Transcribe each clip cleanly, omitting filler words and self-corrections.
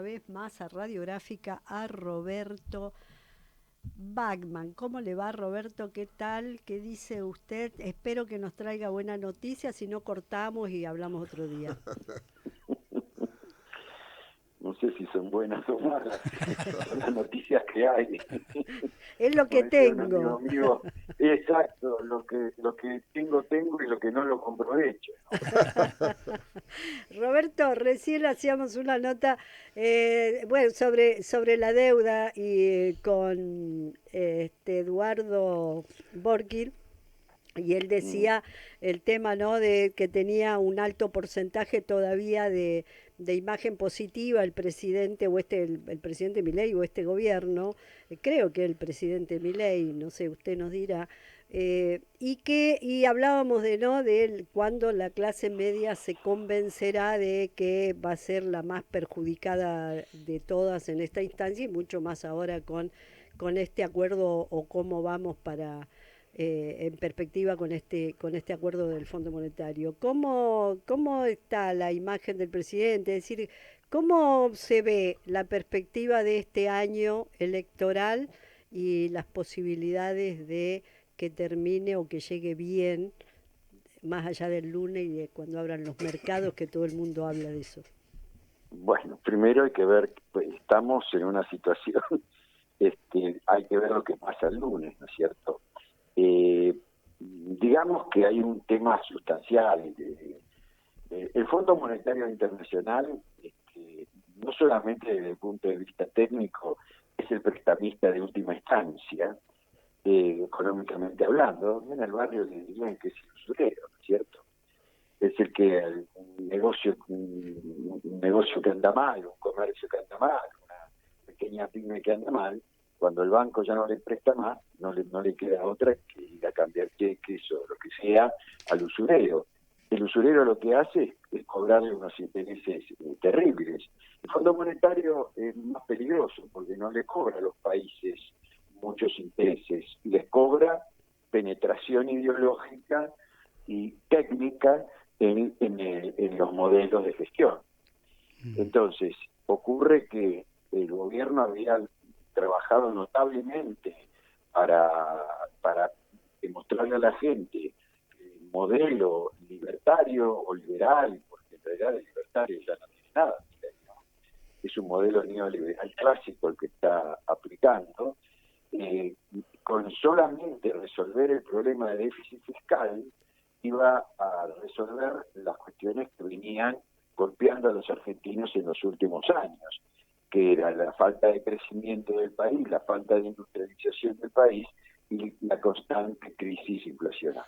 vez más a Radiográfica a Roberto Bachman. ¿Cómo le va, Roberto? ¿Qué tal? ¿Qué dice usted? Espero que nos traiga buena noticia, si no cortamos y hablamos otro día. No sé si son buenas o malas, son las noticias que hay. Es lo Como que decía un tengo. amigo mío, exacto, lo que tengo y lo que no lo comprovecho. Roberto, recién hacíamos una nota, bueno, sobre la deuda y con Eduardo Borghi. Y él Mm, decía el tema, ¿no? De que tenía un alto porcentaje todavía de imagen positiva el presidente o el presidente Milei o este gobierno, creo que el presidente Milei, no sé, usted nos dirá, y hablábamos de no de cuando la clase media se convencerá de que va a ser la más perjudicada de todas en esta instancia y mucho más ahora con este acuerdo o cómo vamos para en perspectiva con este acuerdo del Fondo Monetario. ¿Cómo está la imagen del presidente? Es decir, ¿cómo se ve la perspectiva de este año electoral y las posibilidades de que termine o que llegue bien, más allá del lunes y de cuando abran los mercados, que todo el mundo habla de eso? Bueno, primero hay que ver, pues, estamos en una situación, hay que ver lo que pasa el lunes, ¿no es cierto? Digamos que hay un tema sustancial. El Fondo Monetario Internacional, no solamente desde el punto de vista técnico, es el prestamista de última instancia, económicamente hablando. En el barrio le dirían que es el usurero, ¿no es cierto? Es el que un negocio que anda mal, un comercio que anda mal, una pequeña pyme que anda mal, cuando el banco ya no le presta más, no le queda otra que ir a cambiar cheques o lo que sea al usurero. El usurero lo que hace es cobrarle unos intereses terribles. El Fondo Monetario es más peligroso porque no le cobra a los países muchos intereses, les cobra penetración ideológica y técnica en los modelos de gestión. Entonces, ocurre que el gobierno había trabajado notablemente para demostrarle a la gente el modelo libertario o liberal, porque en realidad el libertario ya no tiene nada, es un modelo neoliberal clásico el que está aplicando, eh, con solamente resolver el problema de déficit fiscal, iba a resolver las cuestiones que venían golpeando a los argentinos en los últimos años, que era la falta de crecimiento del país, la falta de industrialización del país y la constante crisis inflacionaria.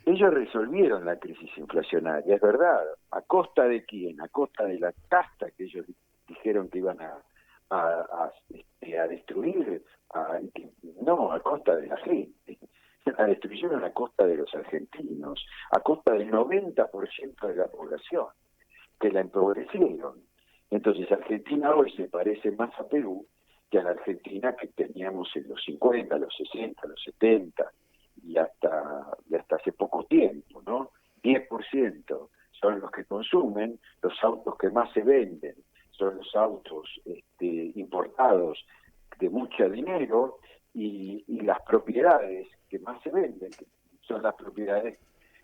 Ellos resolvieron la crisis inflacionaria, es verdad. ¿A costa de quién? A costa de la casta que ellos dijeron que iban a destruir. No, a costa de la gente. La destruyeron a costa de los argentinos, a costa del 90% de la población, que la empobrecieron. Entonces Argentina hoy se parece más a Perú que a la Argentina que teníamos en los 50, los 60, los 70 y hasta hace poco tiempo, ¿no? 10% son los que consumen, los autos que más se venden son los autos importados de mucho dinero y las propiedades que más se venden, que son las propiedades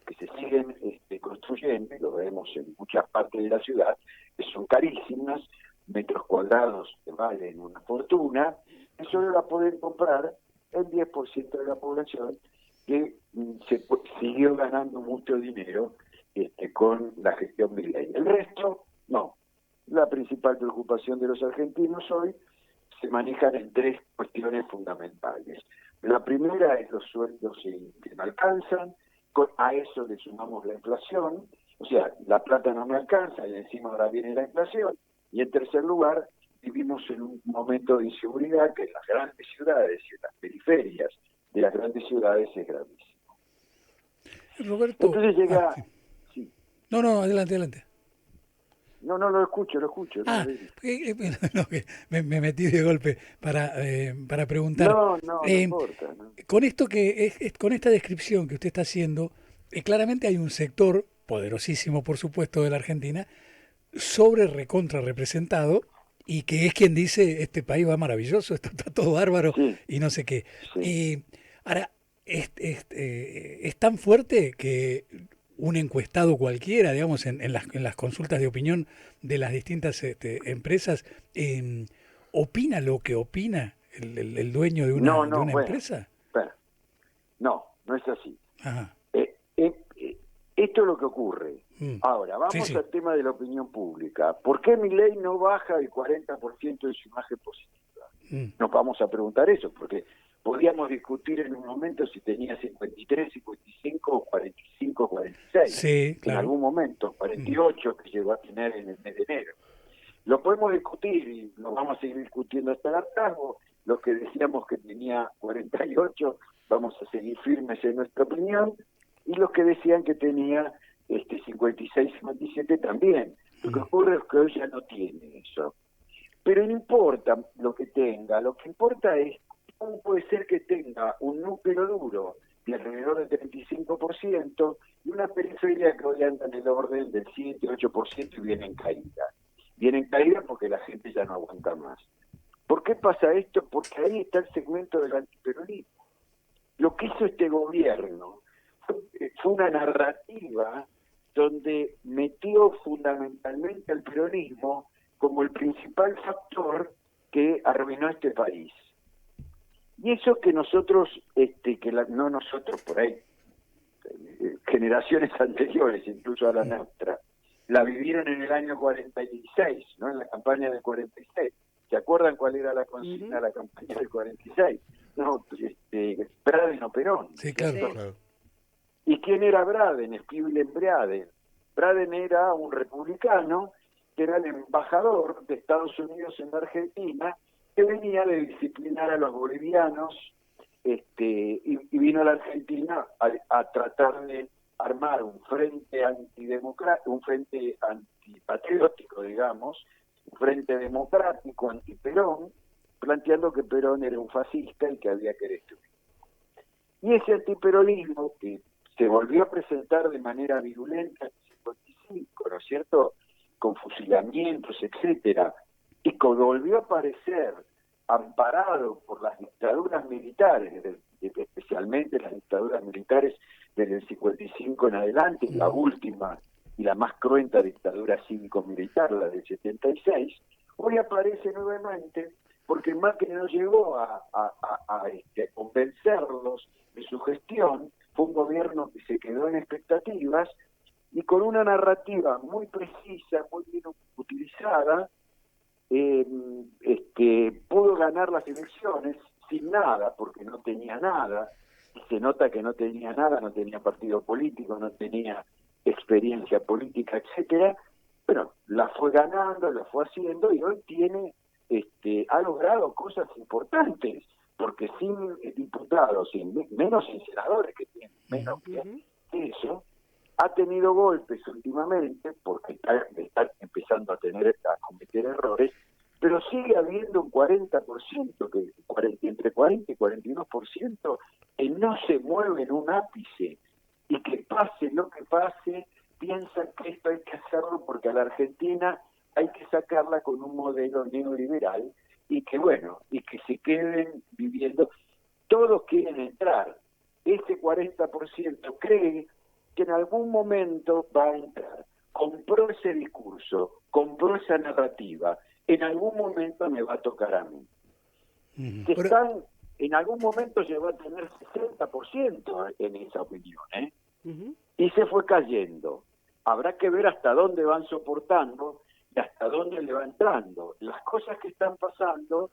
que se siguen construyendo, y lo vemos en muchas partes de la ciudad, que son carísimas, metros cuadrados que valen una fortuna, y solo la pueden comprar el 10% de la población que siguió ganando mucho dinero con la gestión Milei. El resto, no. La principal preocupación de los argentinos hoy se manejan en tres cuestiones fundamentales. La primera es los sueldos que no alcanzan, a eso le sumamos la inflación, o sea, la plata no me alcanza y encima ahora viene la inflación, y en tercer lugar, vivimos en un momento de inseguridad que en las grandes ciudades y en las periferias de las grandes ciudades es gravísimo. Roberto, Entonces llega, sí. sí, No, no, adelante, adelante. no, no, lo escucho, no, Ah, no, que me metí de golpe para preguntar. no Eh, importa, ¿no? con esto con esta descripción que usted está haciendo, claramente hay un sector poderosísimo, por supuesto, de la Argentina, sobre recontra representado y que es quien dice este país va maravilloso, esto está todo bárbaro Sí, y no sé qué. sí. Ahora, es tan fuerte que un encuestado cualquiera, digamos, en las consultas de opinión de las distintas empresas, opina lo que opina el dueño No, de no, una bueno, empresa. espera. No, no es así. Ajá. Esto es lo que ocurre. Mm. Ahora, Sí, vamos sí. al tema de la opinión pública. ¿Por qué Milei no baja el 40% de su imagen positiva? Mm. Nos vamos a preguntar eso, porque podríamos discutir en un momento si tenía 53, 55 o 45, 46. Sí, En claro. algún momento, Mm. 48 que llegó a tener en el mes de enero. Lo podemos discutir y lo vamos a seguir discutiendo hasta el hartazgo. Los que decíamos que tenía 48, vamos a seguir firmes en nuestra opinión. Y los que decían que tenía 56, 57 también. Lo que Mm. ocurre es que hoy ya no tiene eso. Pero no importa lo que tenga, lo que importa es cómo puede ser que tenga un núcleo duro de alrededor del 35% y una periferia que hoy anda en el orden del 7, 8% y viene en caída. Viene en caída porque la gente ya no aguanta más. ¿Por qué pasa esto? Porque ahí está el segmento del antiperonismo. Lo que hizo este gobierno fue una narrativa donde metió fundamentalmente al peronismo como el principal factor que arruinó este país. Y eso que nosotros, no nosotros por ahí, generaciones anteriores, incluso a la nuestra, la vivieron en el año 46, ¿no? En la campaña del 46. ¿Se acuerdan cuál era la consigna de la campaña del 46? No, Braden o Perón, Sí, claro, ¿cierto? Sí. claro. ¿Y quién era Braden? Stuyvesant Braden. Braden era un republicano que era el embajador de Estados Unidos en Argentina, que venía de disciplinar a los bolivianos, y vino a la Argentina a tratar de armar un frente antidemocrático, un frente antipatriótico, digamos, un frente democrático anti-Perón, planteando que Perón era un fascista y que había que destruir. Y ese antiperonismo que se volvió a presentar de manera virulenta en el 55, ¿no es cierto?, con fusilamientos, etcétera, y que volvió a aparecer amparado por las dictaduras militares, especialmente las dictaduras militares desde el 55 en adelante, la última y la más cruenta dictadura cívico-militar, la del 76, hoy aparece nuevamente porque Macri no llegó a convencerlos de su gestión, fue un gobierno que se quedó en expectativas y con una narrativa muy precisa, muy bien utilizada, pudo ganar las elecciones sin nada, porque no tenía nada, y se nota que no tenía nada, no tenía partido político, no tenía experiencia política, etcétera, pero la fue ganando, la fue haciendo y hoy tiene, ha logrado cosas importantes, porque sin diputados, menos sin senadores que tienen, menos que eso, ha tenido golpes últimamente, porque está empezando a cometer errores, pero sigue habiendo un 40%, entre 40 y 42%, que no se mueve en un ápice, y que pase lo que pase, piensan que esto hay que hacerlo porque a la Argentina hay que sacarla con un modelo neoliberal, y que bueno, y que se queden viviendo. Todos quieren entrar. Ese 40% cree que en algún momento va a entrar. Compró ese discurso, compró esa narrativa. En algún momento me va a tocar a mí. Que Pero, en algún momento llegó a tener 60% en esa opinión, y se fue cayendo. Habrá que ver hasta dónde van soportando y hasta dónde le va entrando. Las cosas que están pasando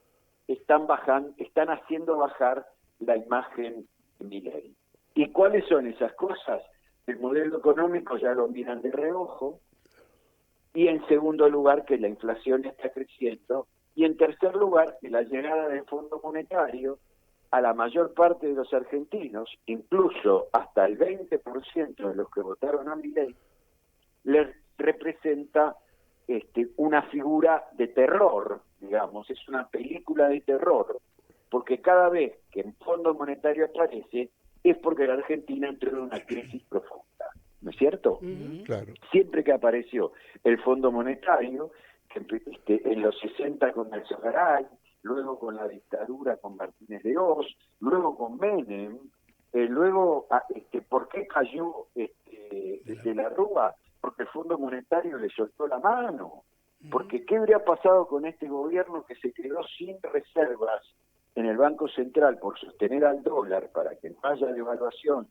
están haciendo bajar la imagen de Milei. ¿Y cuáles son esas cosas? El modelo económico ya lo miran de reojo, y en segundo lugar que la inflación está creciendo, y en tercer lugar que la llegada del Fondo Monetario a la mayor parte de los argentinos, incluso hasta el 20% de los que votaron a Milei, les representa una figura de terror, digamos, es una película de terror, porque cada vez que el Fondo Monetario aparece es porque la Argentina entró en una crisis profunda. ¿no es cierto? Claro. Siempre que apareció el Fondo Monetario, en los 60 con Nelson Garay, luego con la dictadura con Martínez de Oz, luego con Menem, luego, ¿por qué cayó de la Rúa? Porque el Fondo Monetario le soltó la mano. Porque ¿qué habría pasado con este gobierno que se quedó sin reservas en el Banco Central por sostener al dólar para que no haya devaluación?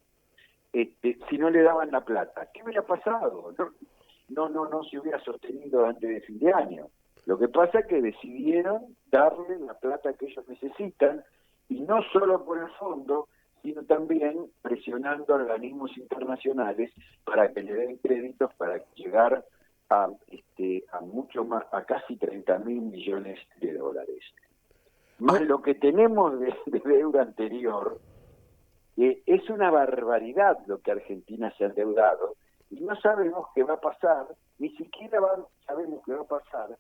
Si no le daban la plata, ¿qué hubiera pasado? No se hubiera sostenido antes de fin de año. Lo que pasa es que decidieron darle la plata que ellos necesitan, y no solo por el fondo, sino también presionando a organismos internacionales para que le den créditos para llegar a mucho más, a casi 30.000 millones de dólares. Más lo que tenemos de deuda anterior, es una barbaridad lo que Argentina se ha endeudado, y no sabemos qué va a pasar, ni siquiera sabemos qué va a pasar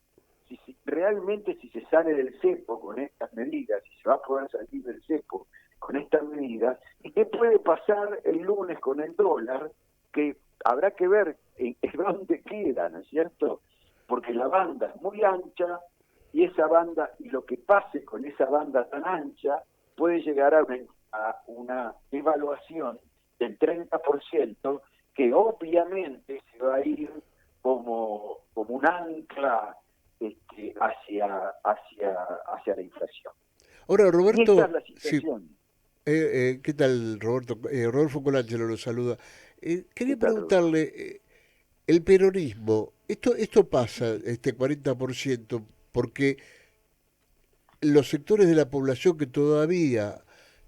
realmente si se sale del cepo con estas medidas, si se va a poder salir del cepo con estas medidas, y qué puede pasar el lunes con el dólar, que habrá que ver en dónde queda, ¿no es cierto? Porque la banda es muy ancha, y esa banda, y lo que pase con esa banda tan ancha, puede llegar a una evaluación del 30%, que obviamente se va a ir como un ancla hacia la inflación. Ahora, Y Roberto, esta es la situación. sí. ¿Qué tal, Roberto? Rodolfo Colangelo lo saluda. Quería ¿Qué tal, Rodolfo? preguntarle, el peronismo, esto pasa, este 40%, porque los sectores de la población que todavía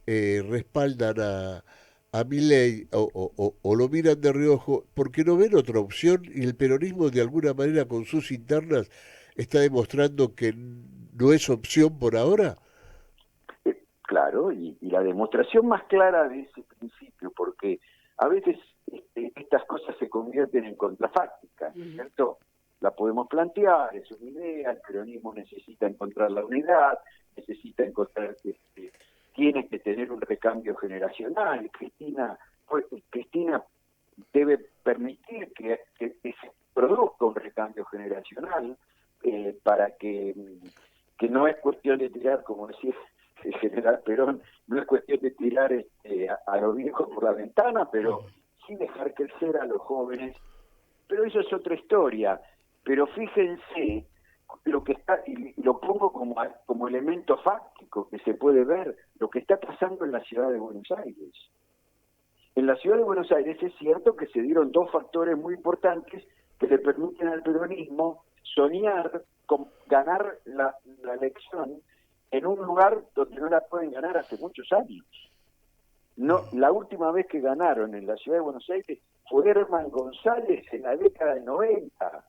respaldan a Milei o lo miran de reojo porque no ven otra opción, y el peronismo de alguna manera con sus internas está demostrando que no es opción por ahora. Claro, y la demostración más clara de ese principio, porque a veces estas cosas se convierten en contrafácticas, ¿cierto? La podemos plantear, es una idea, el peronismo necesita encontrar la unidad, necesita encontrar, tiene que tener un recambio generacional. Cristina debe permitir que se produzca un recambio generacional, para que no es cuestión de tirar, como decía el general Perón, no es cuestión de tirar a los viejos por la ventana, pero sí dejar crecer a los jóvenes. Pero eso es otra historia. Pero fíjense lo que está, y lo pongo como elemento fáctico que se puede ver, lo que está pasando en la ciudad de Buenos Aires. En la ciudad de Buenos Aires es cierto que se dieron dos factores muy importantes que le permiten al peronismo soñar con ganar la elección en un lugar donde no la pueden ganar hace muchos años. No, la última vez que ganaron en la ciudad de Buenos Aires fue Herman González en la década del 90.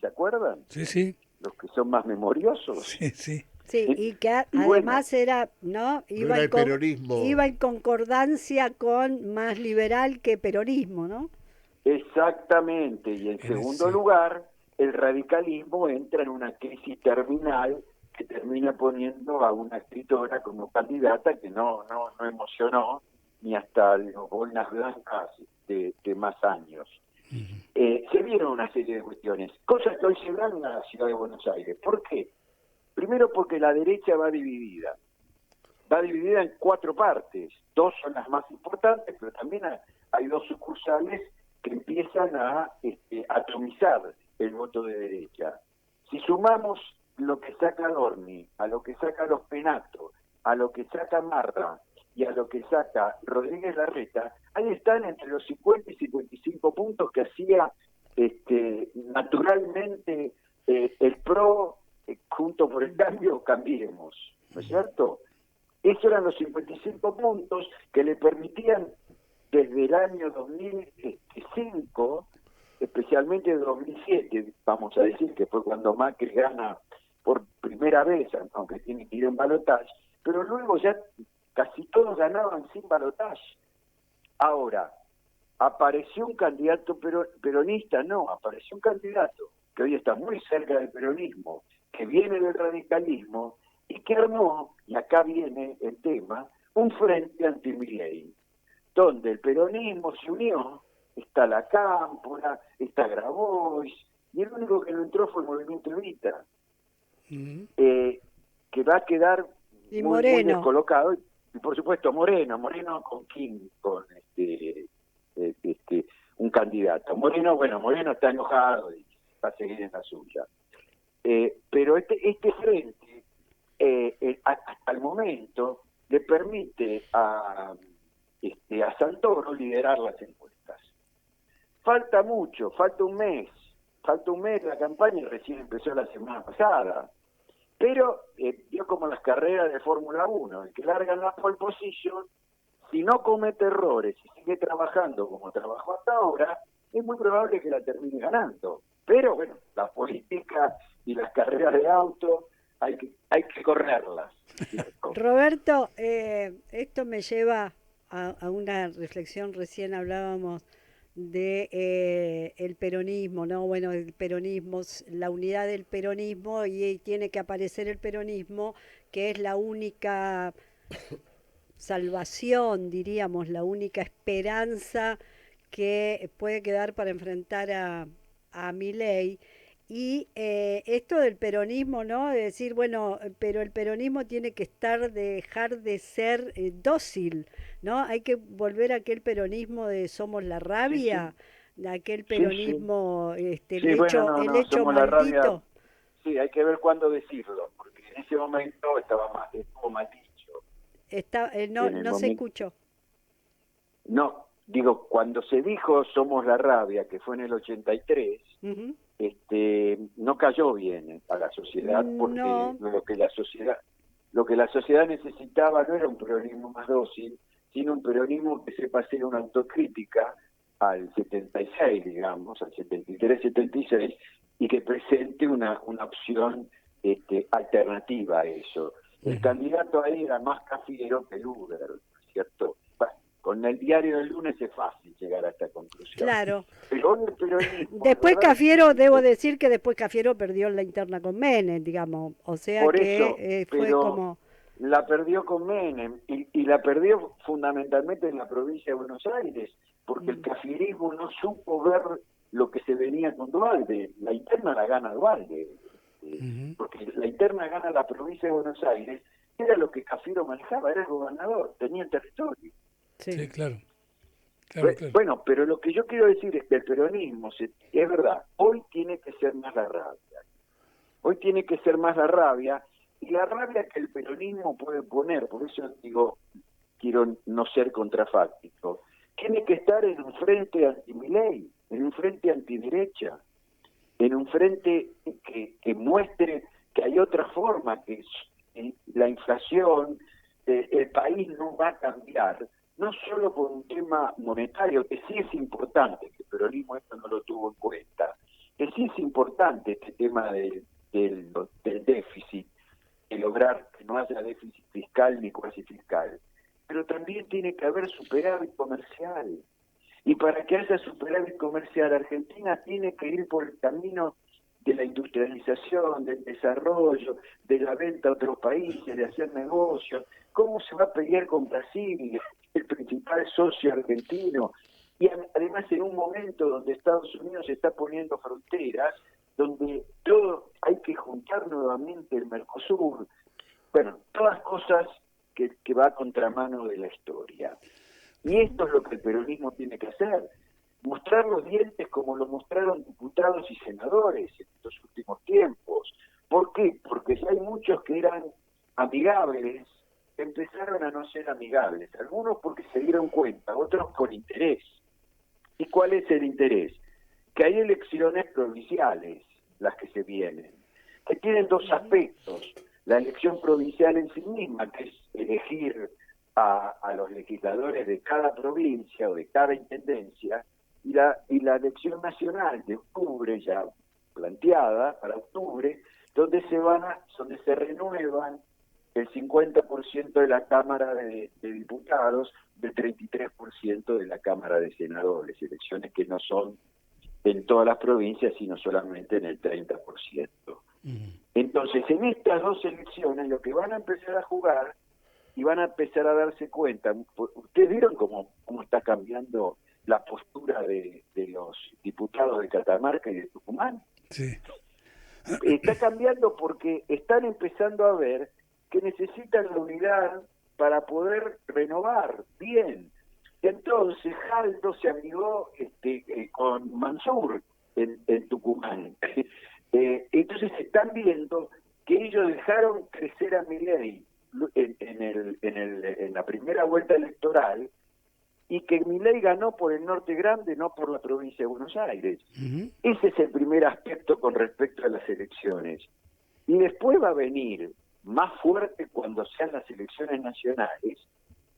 ¿Se acuerdan? Sí, sí. Los que son más memoriosos. Sí, sí. Sí, y que Y además era, ¿no? No era el peronismo. Iba en concordancia con más liberal que peronismo, ¿no? Exactamente, y en segundo lugar, el radicalismo entra en una crisis terminal que termina poniendo a una escritora como candidata que no emocionó ni hasta las boinas blancas de más años. Se vieron una serie de cuestiones, cosas que hoy se dan en la ciudad de Buenos Aires. ¿Por qué? Primero porque la derecha va dividida en cuatro partes. Dos son las más importantes, pero también hay dos sucursales que empiezan a atomizar el voto de derecha. Si sumamos lo que saca Dorni, a lo que saca Los Penato, a lo que saca Marta y a lo que saca Rodríguez Larreta, ahí están entre los 50 y 55 puntos que hacía naturalmente el PRO, junto por el cambio, Cambiemos, ¿no es cierto? Esos eran los 55 puntos que le permitían desde el año 2005, especialmente 2007, vamos a decir que fue cuando Macri gana por primera vez, aunque tiene que ir en balotaje, pero luego ya casi todos ganaban sin balotaje. Ahora, apareció un candidato peronista, no, apareció un candidato que hoy está muy cerca del peronismo, que viene del radicalismo y que armó, y acá viene el tema, un frente anti-Milei, donde el peronismo se unió está La Cámpora, está Grabois, y el único que no entró fue el Movimiento Evita, que va a quedar Y muy Moreno. descolocado, y por supuesto Moreno con King, con un candidato. Moreno está enojado y va a seguir en la suya. Pero este frente, hasta el momento, le permite a Santoro liderar las encuestas. Falta mucho, falta un mes, la campaña recién empezó la semana pasada, pero yo como las carreras de Fórmula 1, el que largan la pole position, si no comete errores y sigue trabajando como trabajó hasta ahora, es muy probable que la termine ganando. Pero bueno, la política y las carreras de auto hay que correrlas. Roberto, esto me lleva a una reflexión. Recién hablábamos de el peronismo, ¿no? Bueno, el peronismo, la unidad del peronismo, y tiene que aparecer el peronismo, que es la única salvación, diríamos, la única esperanza que puede quedar para enfrentar a Milei. Y esto del peronismo, ¿no? De decir, bueno, pero el peronismo tiene que dejar de ser dócil, ¿no? Hay que volver a aquel peronismo de somos la Sí, sí, rabia, de aquel sí, sí. peronismo, Sí, bueno, el no, hecho somos la rabia. maldito. Sí, hay que ver cuándo decirlo, porque en ese momento estuvo mal dicho. No, En el no se momento, escuchó. no, digo, cuando se dijo somos la rabia, que fue en el 83, Ujú. no cayó bien a la sociedad, porque No, lo que la sociedad necesitaba no era un peronismo más dócil, sino un peronismo que sepa hacer una autocrítica al 76, digamos, al 73, 76, y que presente una opción alternativa a eso. El candidato ahí era más Cafiero que Luder, ¿no es cierto? Bueno, con el diario del lunes es fácil llegar a esta conclusión. claro. Pero hoy el peronismo, de Después verdad, Cafiero, debo decir que después Cafiero perdió la interna con Menem, digamos. O sea por que eso, fue pero como... la perdió con Menem y la perdió fundamentalmente en la provincia de Buenos Aires, porque el mm, cafierismo no supo ver lo que se venía con Dualde. La interna la gana Dualde, porque la interna gana la provincia de Buenos Aires, era lo que Cafiero manejaba, era el gobernador, tenía el territorio. sí. Sí, claro, claro, claro. Bueno, pero lo que yo quiero decir es que el peronismo, es verdad, hoy tiene que ser más la rabia. Hoy tiene que ser más la rabia, y la rabia que el peronismo puede poner, por eso digo, quiero no ser contrafáctico, tiene que estar en un frente anti-Milei, en un frente antiderecha, en un frente que muestre que hay otra forma, que la inflación, el país no va a cambiar, no solo por un tema monetario, que sí es importante, que el peronismo esto no lo tuvo en cuenta, que sí es importante este tema del déficit, de lograr que no haya déficit fiscal ni cuasi fiscal, pero también tiene que haber superávit comercial. Y para que haya superávit comercial, Argentina tiene que ir por el camino de la industrialización, del desarrollo, de la venta a otros países, de hacer negocios. ¿Cómo se va a pelear con Brasil, el principal socio argentino? Y además en un momento donde Estados Unidos se está poniendo fronteras, donde todo hay que juntar nuevamente el Mercosur. Bueno, todas cosas que va a contramano de la historia. Y esto es lo que el peronismo tiene que hacer, mostrar los dientes como lo mostraron diputados y senadores en estos últimos tiempos. ¿Por qué? Porque si hay muchos que eran amigables, empezaron a no ser amigables, algunos porque se dieron cuenta, otros con interés. ¿Y cuál es el interés? Que hay elecciones provinciales, las que se vienen, que tienen dos aspectos. La elección provincial en sí misma, que es elegir a los legisladores de cada provincia o de cada intendencia, y la elección nacional de octubre, ya planteada para octubre, donde se renuevan el 50% de la Cámara de Diputados, del 33% de la Cámara de Senadores, elecciones que no son en todas las provincias, sino solamente en el 30%. Entonces, en estas dos elecciones, lo que van a empezar a jugar y van a empezar a darse cuenta, ustedes vieron cómo está cambiando la postura de los diputados de Catamarca y de Tucumán. Sí. Está cambiando porque están empezando a ver que necesitan la unidad para poder renovar bien. Entonces Jaldo se amigó con Mansur en Tucumán. Entonces están viendo que ellos dejaron crecer a Milei en la primera vuelta electoral, y que Milei ganó por el Norte Grande, no por la provincia de Buenos Aires. Ujú. Ese es el primer aspecto con respecto a las elecciones. Y después va a venir, más fuerte cuando sean las elecciones nacionales,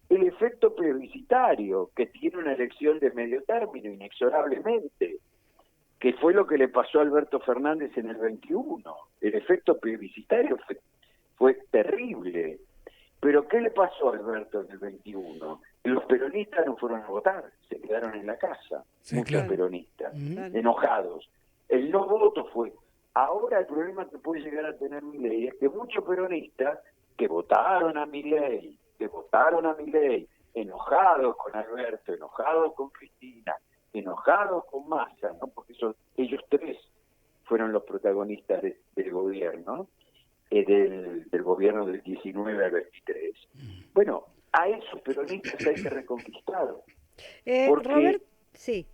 el efecto plebiscitario que tiene una elección de medio término, inexorablemente, que fue lo que le pasó a Alberto Fernández en el 21. El efecto plebiscitario fue terrible. Pero ¿qué le pasó a Alberto en el 21? Los peronistas no fueron a votar, se quedaron en la casa, Sí, muchos claro. peronistas, Ujú. enojados. El no voto fue. Ahora el problema que puede llegar a tener Milei es que muchos peronistas que votaron a Milei, enojados con Alberto, enojados con Cristina, enojados con Massa, ¿no? Porque ellos tres fueron los protagonistas del gobierno, del gobierno del 19 al 23. Bueno, a esos peronistas hay que reconquistarlos, porque Robert, sí.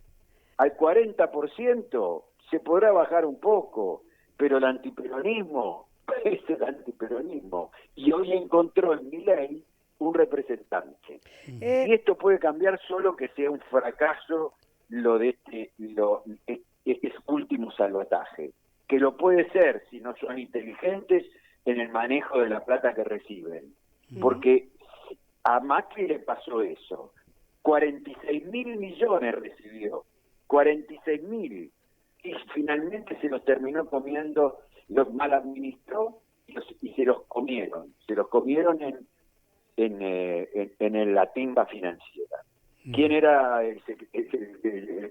al 40% se podrá bajar un poco, pero el antiperonismo es el antiperonismo, y hoy encontró en Milei un representante. Y esto puede cambiar solo que sea un fracaso este último salvataje, que lo puede ser si no son inteligentes en el manejo de la plata que reciben, porque a Macri le pasó eso. 46.000 millones recibió, 46.000, y finalmente se los terminó comiendo, los mal administró y se los comieron en la timba financiera. ¿Quién era el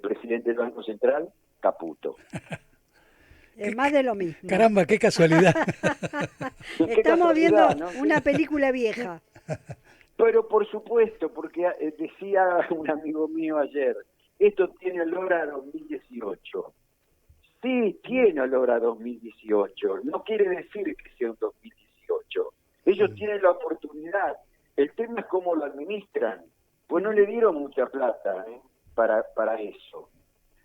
presidente del Banco Central? Caputo. Más de lo mismo. Caramba, qué casualidad. Qué Estamos viendo casualidad, ¿no? una película vieja. Pero por supuesto, porque decía un amigo mío ayer, esto tiene olor a 2018. Sí, tiene olor a 2018. No quiere decir que sea un 2018. Ellos tienen la oportunidad. El tema es cómo lo administran. Pues no le dieron mucha plata para eso.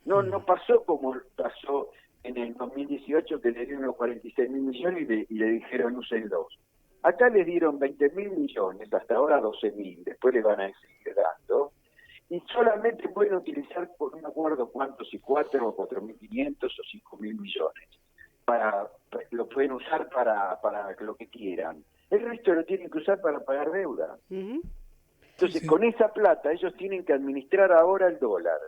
No pasó como pasó en el 2018, que le dieron los 46.000 millones y le dijeron úsenlos. Acá les dieron 20.000 millones, hasta ahora 12.000, después le van a seguir dando, y solamente pueden utilizar, por no me acuerdo cuántos, si 4 o 4.500 o 5.000 millones. Lo pueden usar para lo que quieran. El resto lo tienen que usar para pagar deuda. Entonces, Sí. con esa plata, ellos tienen que administrar ahora el dólar.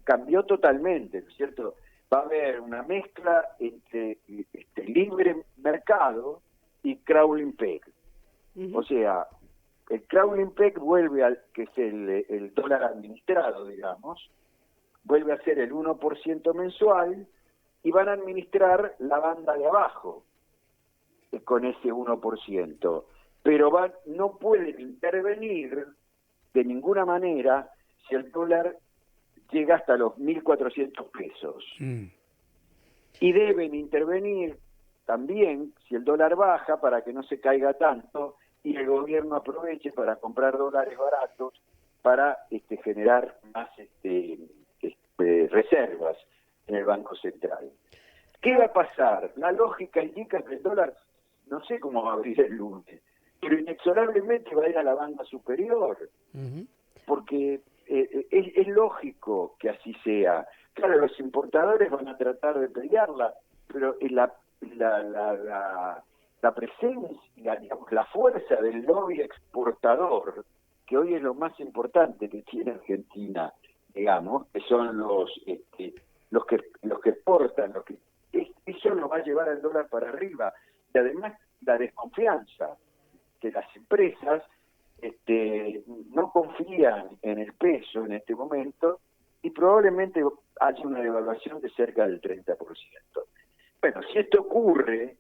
Cambió totalmente, ¿no es cierto? Va a haber una mezcla entre libre mercado y crawling peg. O sea, el crawling peg vuelve que es el dólar administrado, digamos, vuelve a ser el 1% mensual, y van a administrar la banda de abajo con ese 1%. Pero no pueden intervenir de ninguna manera si el dólar llega hasta los 1.400 pesos. Y deben intervenir también si el dólar baja para que no se caiga tanto y el gobierno aproveche para comprar dólares baratos para generar más reservas en el Banco Central. ¿Qué va a pasar? La lógica indica que el dólar, no sé cómo va a abrir el lunes, pero inexorablemente va a ir a la banda superior, porque es lógico que así sea. Claro, los importadores van a tratar de pelearla, pero la presencia, digamos, la fuerza del lobby exportador, que hoy es lo más importante que tiene Argentina, digamos, que son los que exportan, eso nos va a llevar al dólar para arriba. Y además la desconfianza, que las empresas no confían en el peso en este momento, y probablemente haya una devaluación de cerca del 30%. Bueno, si esto ocurre,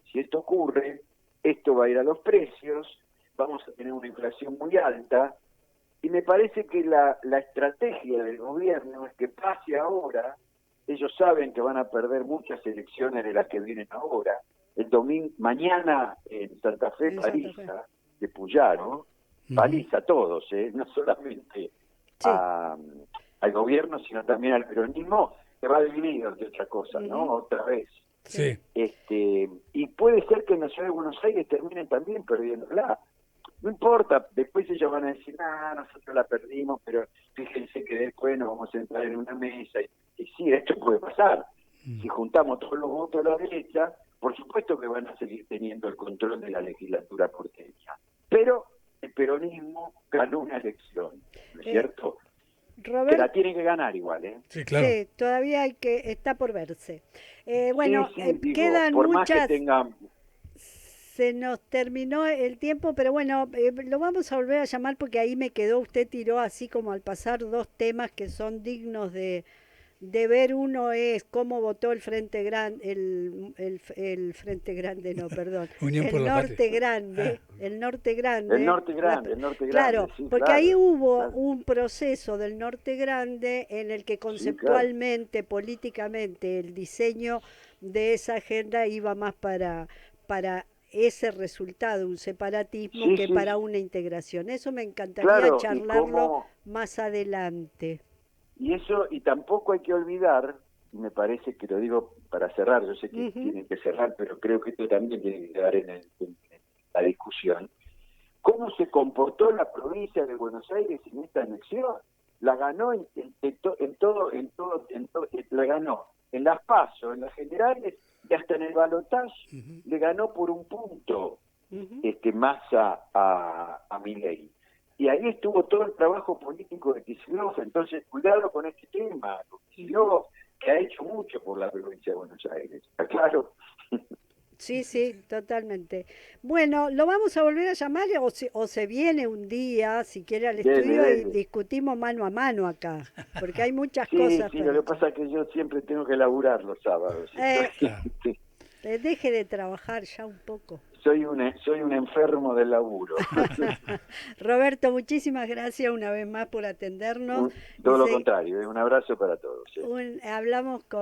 esto va a ir a los precios, vamos a tener una inflación muy alta, Y me parece que la estrategia del gobierno es que pase ahora. Ellos saben que van a perder muchas elecciones de las que vienen ahora. El domingo, mañana en Santa Fe En Santa paliza de Puyaro, paliza a todos, no solamente Sí. al gobierno, sino también al peronismo, que va dividido de otra cosa, ¿no? Otra vez. Sí. Y puede ser que en la ciudad de Buenos Aires terminen también perdiéndola. No importa, después ellos van a decir, nosotros la perdimos, pero fíjense que después nos vamos a entrar en una mesa. Y sí, esto puede pasar. Si juntamos todos los votos de la derecha, por supuesto que van a seguir teniendo el control de la legislatura porteña. Pero el peronismo ganó una elección, ¿no es cierto? Que la Roberto, tiene que ganar igual, ¿eh? Sí, claro. sí, todavía está por verse. Bueno, Sí, digo, quedan por más muchas, que tengan... se nos terminó el tiempo, pero bueno, lo vamos a volver a llamar porque ahí me quedó, usted tiró así como al pasar dos temas que son dignos de ver. Uno es cómo votó el Frente Grande, el Frente Grande, no, perdón, Unión por el la Norte Patria. Grande, el Norte Grande. El Norte Grande, el Norte Claro, Grande, sí, porque claro, ahí hubo claro. un proceso del Norte Grande en el que Sí, claro. conceptualmente, políticamente, el diseño de esa agenda iba más para ese resultado, un separatismo, Sí, que sí, para sí. una integración. Eso me encantaría Claro, y charlarlo cómo... más adelante. Y eso, y tampoco hay que olvidar, y me parece que lo digo para cerrar, yo sé que Ujú. tienen que cerrar, pero creo que esto también tiene que quedar en la discusión, cómo se comportó la provincia de Buenos Aires en esta elección. La ganó la ganó en las PASO, en las generales y hasta en el balotaje, le ganó por un punto Ujú. más a Milei. Y ahí estuvo todo el trabajo político de Kicillof. Entonces, cuidado con este tema. Kicillof, que ha hecho mucho por la provincia de Buenos Aires. ¿Está claro? Sí, sí, totalmente. Bueno, lo vamos a volver a llamar o se viene un día, si quiere, al Dele, estudio y dele. discutimos mano a mano acá, porque hay muchas Sí, cosas sí, para lo que echar. pasa es que yo siempre tengo que laburar los sábados. Eh, Claro. Deje de trabajar ya un poco. Soy un enfermo del laburo. Roberto, muchísimas gracias una vez más por atendernos y Todo lo contrario, un abrazo para todos. hablamos con